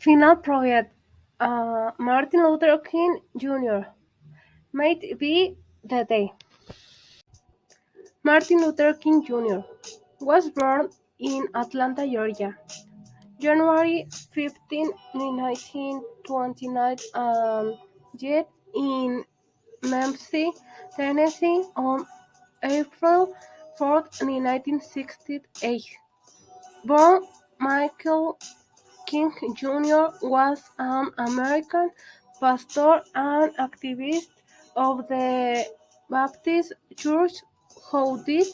Final project: Martin Luther King Jr. Might be the day. Martin Luther King Jr. was born in Atlanta, Georgia, January 15, 1929, and died in Memphis, Tennessee on April 4, 1968. Born Michael King Jr. was an American pastor and activist of the Baptist Church who did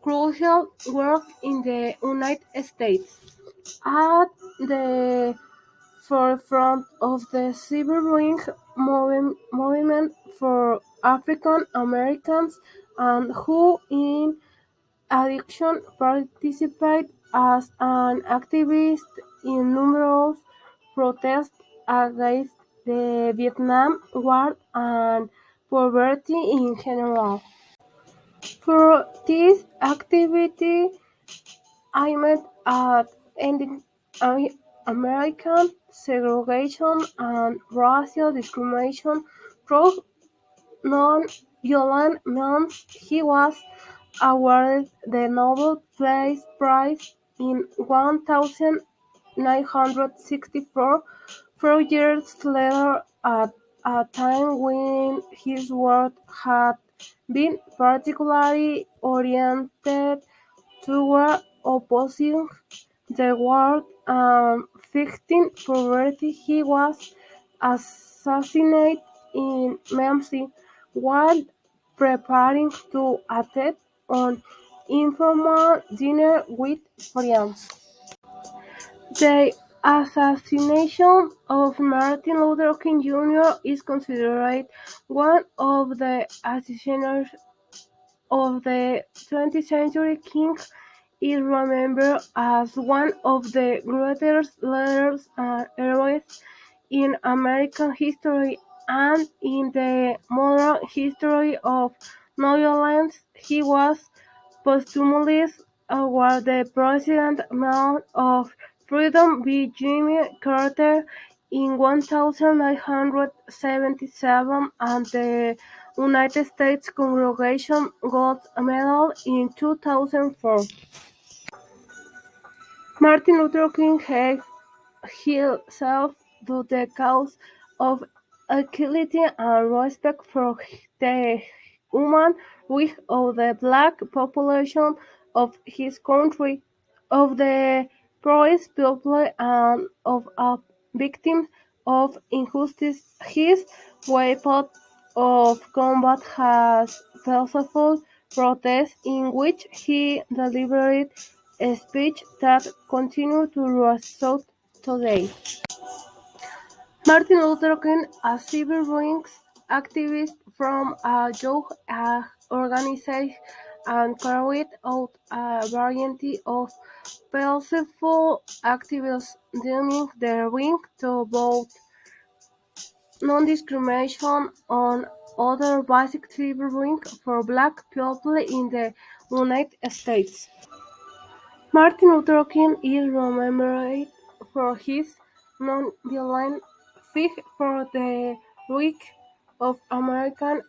crucial work in the United States. At the forefront of the civil rights movement for African Americans, and who in addition participated as an activist in numerous protests against the Vietnam War and poverty in general. For this activity, aimed at ending American segregation and racial discrimination through non-violent means, he was awarded the Nobel Peace Prize in 1964, 4 years later, at a time when his work had been particularly oriented toward opposing the war and fighting poverty. He was assassinated in Memphis while preparing to attend an informal dinner with friends. The assassination of Martin Luther King Jr. is considered one of the assassinations of the 20th century. King is remembered as one of the greatest leaders and heroes in American history and in the modern history of nonviolence. He was posthumously awarded the Presidential Medal of Freedom by Jimmy Carter in 1977 and the United States Congressional Gold Medal in 2004. Martin Luther King gave himself to the cause of equality and respect for the human rights of the black population of his country, of the poorest people, and of a victim of injustice. His weapon of combat has peaceful protest in which he delivered a speech that continues to resonate today. Martin Luther King, a civil rights activist from a young age, and carried out a variety of peaceful activities during the right to vote, non-discrimination, and other basic civil rights for black people in the United States. Martin Luther King is remembered for his nonviolent fight for the rights of Americans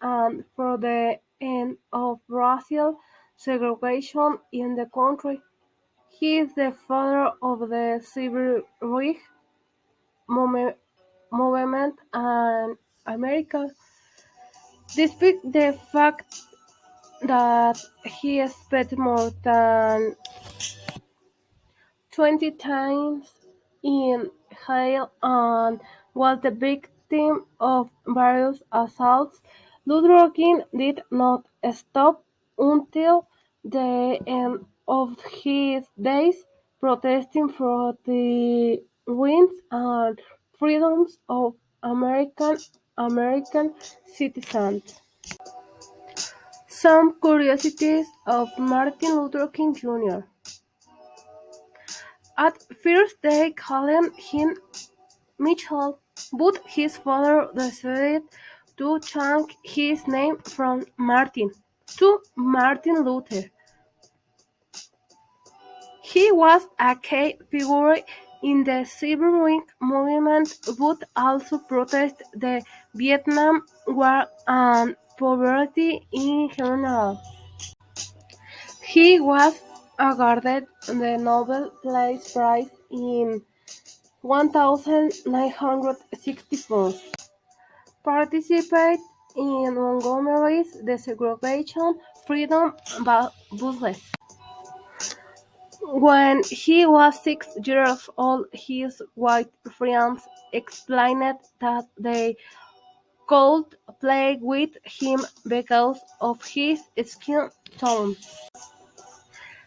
and for the end of racial segregation in the country. He is the father of the civil rights movement in America. Despite the fact that he spent more than 20 times in jail and was the victim of various assaults, Luther King did not stop until the end of his days, protesting for the rights and freedoms of American citizens. Some curiosities of Martin Luther King Jr. At first they called him Mitchell, but his father decided to change his name from Martin to Martin Luther. He was a key figure in the Civil Rights movement but also protest the Vietnam War and poverty in general. He was awarded the Nobel Peace Prize in 1964. Participated in Montgomery's desegregation freedom buses. When he was 6 years old, his white friends explained that they could play with him because of his skin tone.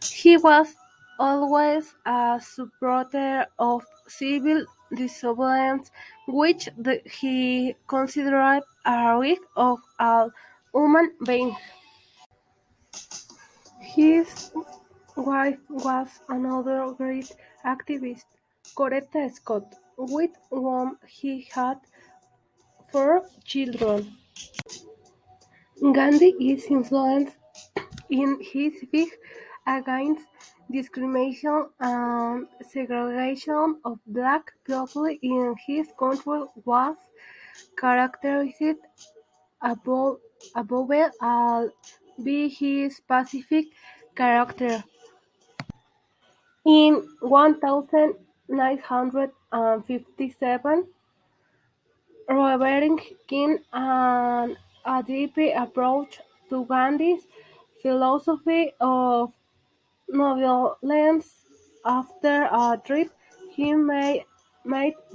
He was always a supporter of civil disobedience, which he considered a right of all human beings. His wife was another great activist, Coretta Scott, with whom he had 4 children. Gandhi is influenced in his fight against discrimination and segregation of black people in his country was characterized above, above all by his pacific character. In 1957, Reverend King and a deep approach to Gandhi's philosophy of nonviolence after a trip he made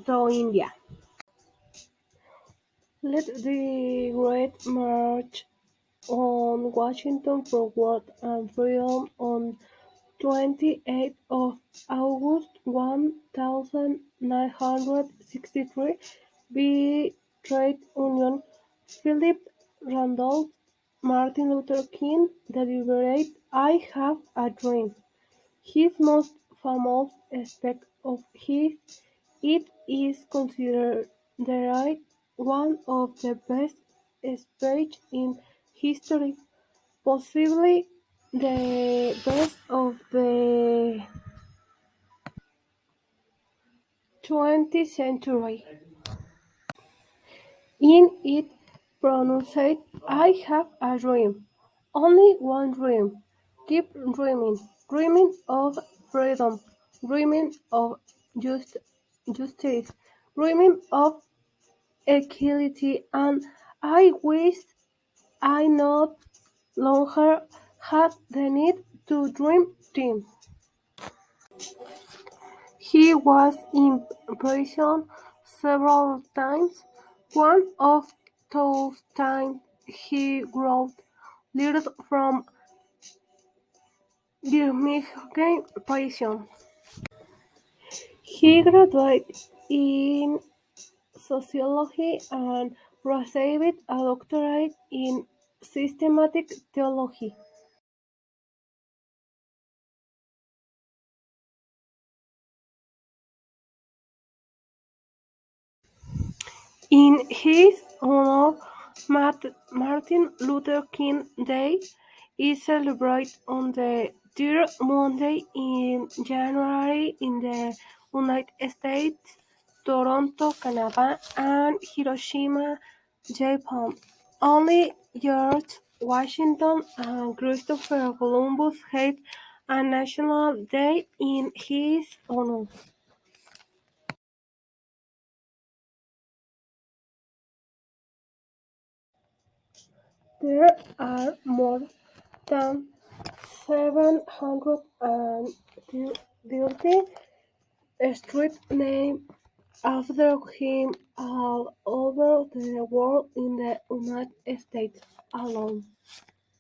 to India. Led the Great March on Washington Forward and Freedom on 28th of August 1963 by Trade Union Philip Randolph Martin Luther King delivered "I Have a Dream". His most famous aspect of it is considered one of the best speeches in history, possibly the best of the 20th century. In it pronounced, "I have a dream, only one dream. Keep dreaming, dreaming of freedom, dreaming of justice, dreaming of equality, and I wish I no longer had the need to dream them". He was imprisoned several times. One of those times he wrote letters from Birmingham prison. He graduated in sociology and received a doctorate in systematic theology. In his honor, Martin Luther King Day is celebrated on the third Monday in January in the United States, Toronto, Canada, and Hiroshima, Japan. Only George Washington and Christopher Columbus had a national day in his honor. There are more than 730 streets named after him all over the world in the United States alone.